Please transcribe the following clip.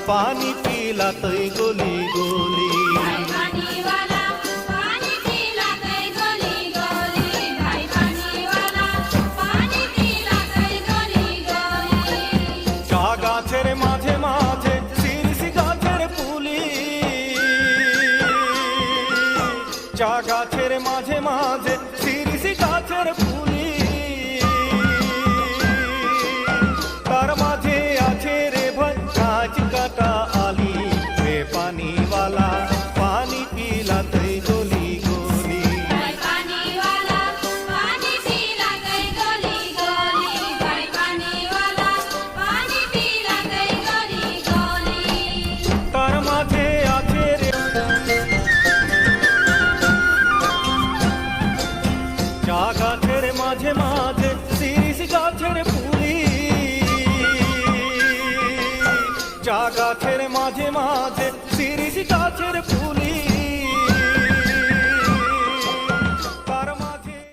पानी पिलातै गोली गोली। भाई पानी वाला पानी पिलातै गोली गोली। भाई पानी वाला पानी पिलातै गोली गोली। চা গাছের মাঝে মাঝে শিরশি গাছের পুলি, চা গাছের মাঝে মাঝে শিরশি গাছের পুলি, তার মাঝে আছে রে ভাই কাঁচ কাটা আলি। রে পানিওয়ালা পানি পিলাতै গোলি গোলি। भाई पानी वाला पानी पिलातै गोली गोली। भाई पानी वाला पानी पिलातै गोली गोली। তার মাঝে আছে রে চা গাছের মাঝে মাঝে শিরশি গাছের পুলি, চা গাছের মাঝে মাঝে শিরশি গাছের পুলি,